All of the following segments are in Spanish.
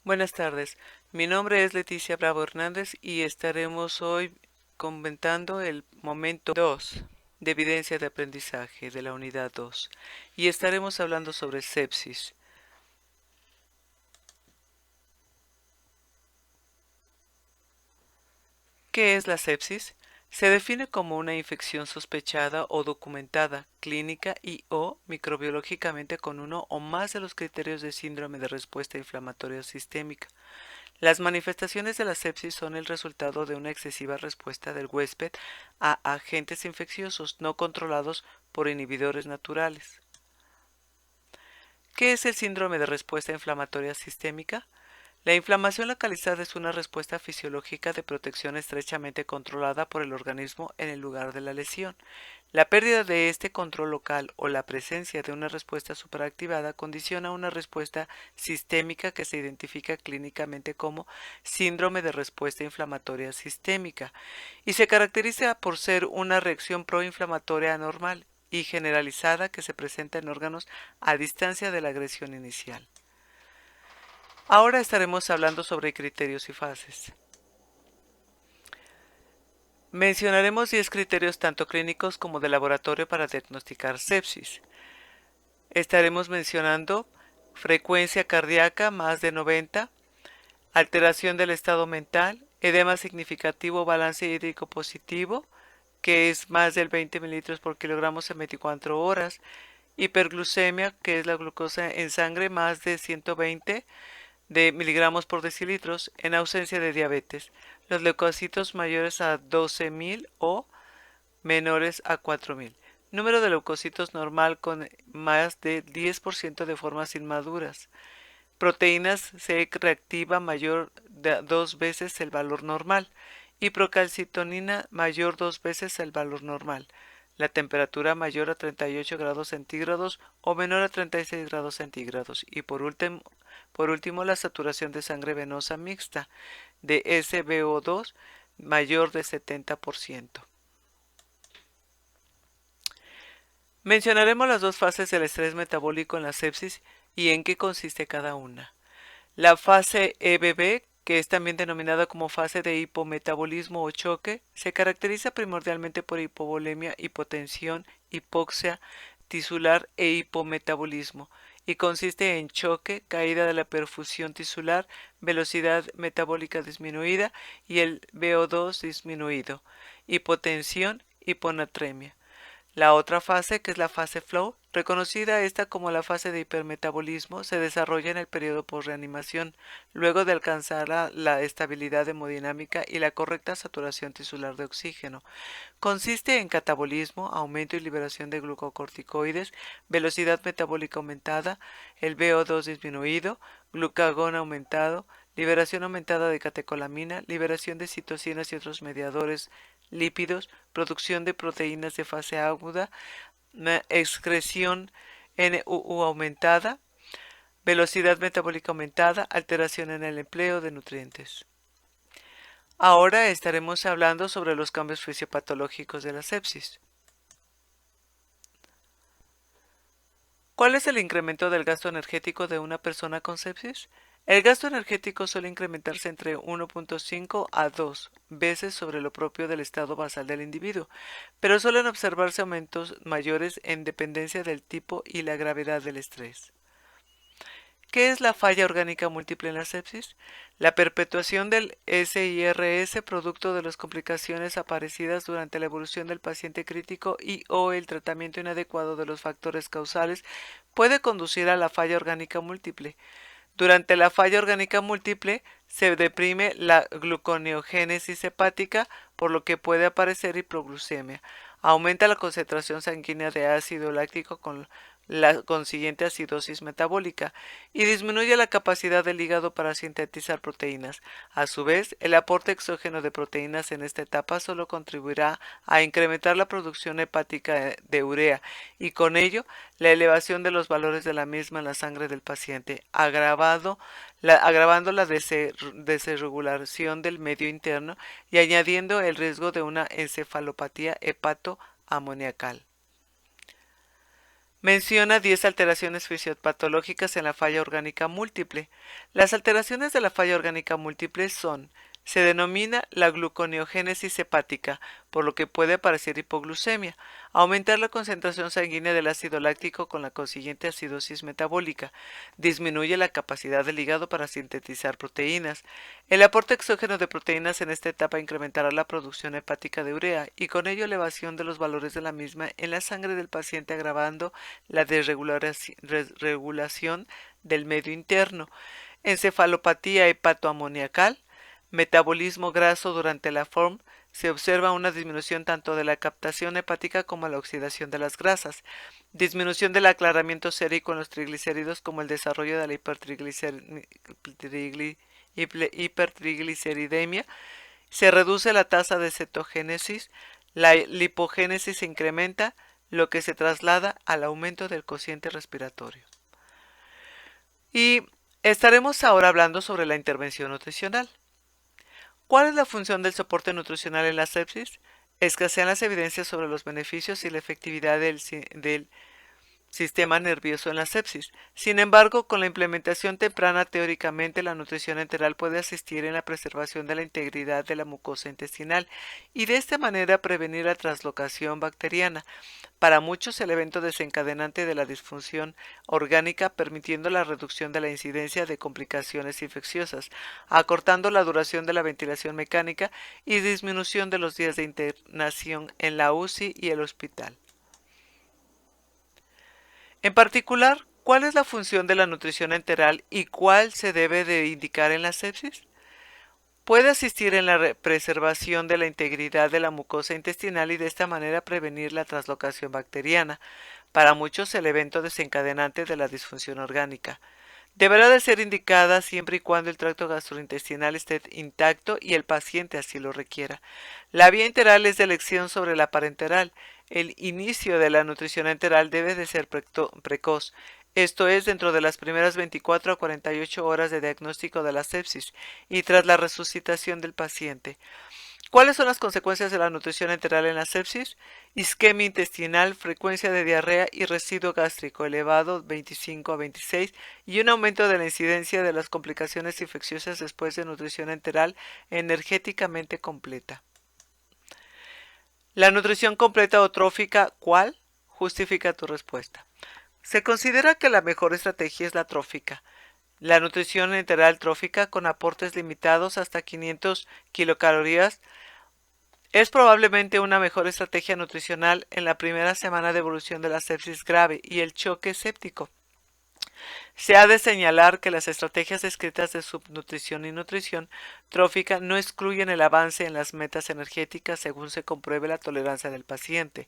Buenas tardes, mi nombre es Leticia Bravo Hernández y estaremos hoy comentando el momento 2 de evidencia de aprendizaje de la unidad 2 y estaremos hablando sobre sepsis. ¿Qué es la sepsis? Se define como una infección sospechada o documentada clínica y o microbiológicamente con uno o más de los criterios de síndrome de respuesta inflamatoria sistémica. Las manifestaciones de la sepsis son el resultado de una excesiva respuesta del huésped a agentes infecciosos no controlados por inhibidores naturales. ¿Qué es el síndrome de respuesta inflamatoria sistémica? La inflamación localizada es una respuesta fisiológica de protección estrechamente controlada por el organismo en el lugar de la lesión. La pérdida de este control local o la presencia de una respuesta superactivada condiciona una respuesta sistémica que se identifica clínicamente como síndrome de respuesta inflamatoria sistémica y se caracteriza por ser una reacción proinflamatoria anormal y generalizada que se presenta en órganos a distancia de la agresión inicial. Ahora estaremos hablando sobre criterios y fases. Mencionaremos 10 criterios tanto clínicos como de laboratorio para diagnosticar sepsis. Estaremos mencionando frecuencia cardíaca más de 90, alteración del estado mental, edema significativo, balance hídrico positivo, que es más del 20 mililitros por kilogramo en 24 horas, hiperglucemia, que es la glucosa en sangre más de 120 de miligramos por decilitros en ausencia de diabetes, los leucocitos mayores a 12.000 o menores a 4.000. Número de leucocitos normal con más de 10% de formas inmaduras. Proteínas C reactiva mayor de 2 veces el valor normal y procalcitonina mayor 2 veces el valor normal. La temperatura mayor a 38 grados centígrados o menor a 36 grados centígrados. Y por último, la saturación de sangre venosa mixta de SbO2 mayor de 70%. Mencionaremos las dos fases del estrés metabólico en la sepsis y en qué consiste cada una. La fase EBB, que es también denominada como fase de hipometabolismo o choque, se caracteriza primordialmente por hipovolemia, hipotensión, hipoxia tisular e hipometabolismo, y consiste en choque, caída de la perfusión tisular, velocidad metabólica disminuida y el VO2 disminuido, hipotensión, hiponatremia. La otra fase, que es la fase flow, reconocida esta como la fase de hipermetabolismo, se desarrolla en el periodo posreanimación, luego de alcanzar la estabilidad hemodinámica y la correcta saturación tisular de oxígeno. Consiste en catabolismo, aumento y liberación de glucocorticoides, velocidad metabólica aumentada, el VO2 disminuido, glucagón aumentado, liberación aumentada de catecolamina, liberación de citocinas y otros mediadores lípidos, producción de proteínas de fase aguda, excreción NUU aumentada, velocidad metabólica aumentada, alteración en el empleo de nutrientes. Ahora estaremos hablando sobre los cambios fisiopatológicos de la sepsis. ¿Cuál es el incremento del gasto energético de una persona con sepsis? El gasto energético suele incrementarse entre 1.5 a 2 veces sobre lo propio del estado basal del individuo, pero suelen observarse aumentos mayores en dependencia del tipo y la gravedad del estrés. ¿Qué es la falla orgánica múltiple en la sepsis? La perpetuación del SIRS producto de las complicaciones aparecidas durante la evolución del paciente crítico y o el tratamiento inadecuado de los factores causales puede conducir a la falla orgánica múltiple. Durante la falla orgánica múltiple se deprime la gluconeogénesis hepática, por lo que puede aparecer hiproglucemia. Aumenta la concentración sanguínea de ácido láctico con la consiguiente acidosis metabólica y disminuye la capacidad del hígado para sintetizar proteínas. A su vez, el aporte exógeno de proteínas en esta etapa solo contribuirá a incrementar la producción hepática de urea y con ello la elevación de los valores de la misma en la sangre del paciente, agravando la desregulación del medio interno y añadiendo el riesgo de una encefalopatía hepatoamoniacal. Menciona 10 alteraciones fisiopatológicas en la falla orgánica múltiple. Las alteraciones de la falla orgánica múltiple son: se denomina la gluconeogénesis hepática, por lo que puede aparecer hipoglucemia, aumentar la concentración sanguínea del ácido láctico con la consiguiente acidosis metabólica, disminuye la capacidad del hígado para sintetizar proteínas. El aporte exógeno de proteínas en esta etapa incrementará la producción hepática de urea y con ello elevación de los valores de la misma en la sangre del paciente, agravando la desregulación del medio interno. Encefalopatía hepatoamoniacal, metabolismo graso durante la FORM, se observa una disminución tanto de la captación hepática como la oxidación de las grasas, disminución del aclaramiento sérico en los triglicéridos como el desarrollo de la hipertrigliceridemia, se reduce la tasa de cetogénesis, la lipogénesis se incrementa, lo que se traslada al aumento del cociente respiratorio. Y estaremos ahora hablando sobre la intervención nutricional. ¿Cuál es la función del soporte nutricional en la sepsis? Escasean las evidencias sobre los beneficios y la efectividad del sistema nervioso en la sepsis. Sin embargo, con la implementación temprana, teóricamente, la nutrición enteral puede asistir en la preservación de la integridad de la mucosa intestinal y de esta manera prevenir la translocación bacteriana. Para muchos, el evento desencadenante de la disfunción orgánica, permitiendo la reducción de la incidencia de complicaciones infecciosas, acortando la duración de la ventilación mecánica y disminución de los días de internación en la UCI y el hospital. En particular, ¿cuál es la función de la nutrición enteral y cuál se debe de indicar en la sepsis? Puede asistir en la preservación de la integridad de la mucosa intestinal y de esta manera prevenir la translocación bacteriana, para muchos el evento desencadenante de la disfunción orgánica. Deberá de ser indicada siempre y cuando el tracto gastrointestinal esté intacto y el paciente así lo requiera. La vía enteral es de elección sobre la parenteral. El inicio de la nutrición enteral debe de ser precoz, esto es, dentro de las primeras 24 a 48 horas de diagnóstico de la sepsis y tras la resucitación del paciente. ¿Cuáles son las consecuencias de la nutrición enteral en la sepsis? Isquemia intestinal, frecuencia de diarrea y residuo gástrico elevado 25 a 26 y un aumento de la incidencia de las complicaciones infecciosas después de nutrición enteral energéticamente completa. La nutrición completa o trófica, ¿cuál? Justifica tu respuesta. Se considera que la mejor estrategia es la trófica. La nutrición enteral trófica con aportes limitados hasta 500 kilocalorías es probablemente una mejor estrategia nutricional en la primera semana de evolución de la sepsis grave y el choque séptico. Se ha de señalar que las estrategias descritas de subnutrición y nutrición trófica no excluyen el avance en las metas energéticas según se compruebe la tolerancia del paciente.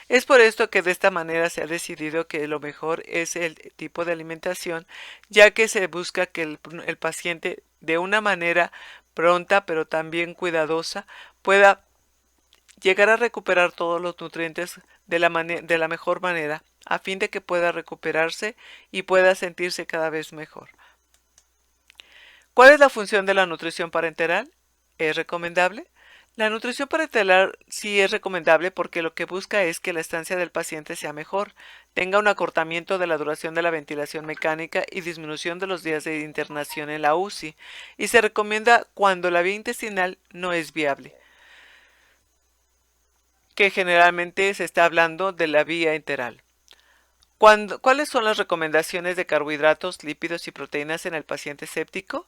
Es por esto que de esta manera se ha decidido que lo mejor es el tipo de alimentación, ya que se busca que el paciente de una manera pronta pero también cuidadosa pueda llegar a recuperar todos los nutrientes de la mejor manera, a fin de que pueda recuperarse y pueda sentirse cada vez mejor. ¿Cuál es la función de la nutrición parenteral? ¿Es recomendable? La nutrición parenteral sí es recomendable porque lo que busca es que la estancia del paciente sea mejor, tenga un acortamiento de la duración de la ventilación mecánica y disminución de los días de internación en la UCI, y se recomienda cuando la vía intestinal no es viable, que generalmente se está hablando de la vía enteral. ¿Cuáles son las recomendaciones de carbohidratos, lípidos y proteínas en el paciente séptico?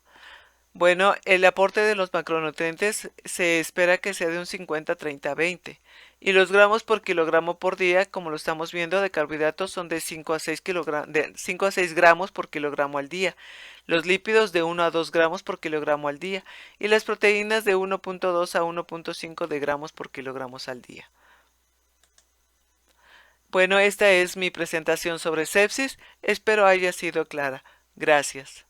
Bueno, el aporte de los macronutrientes se espera que sea de un 50-30-20 y los gramos por kilogramo por día, como lo estamos viendo, de carbohidratos son de 5 a 6 gramos por kilogramo al día, los lípidos de 1 a 2 gramos por kilogramo al día y las proteínas de 1.2 a 1.5 de gramos por kilogramos al día. Bueno, esta es mi presentación sobre sepsis, espero haya sido clara. Gracias.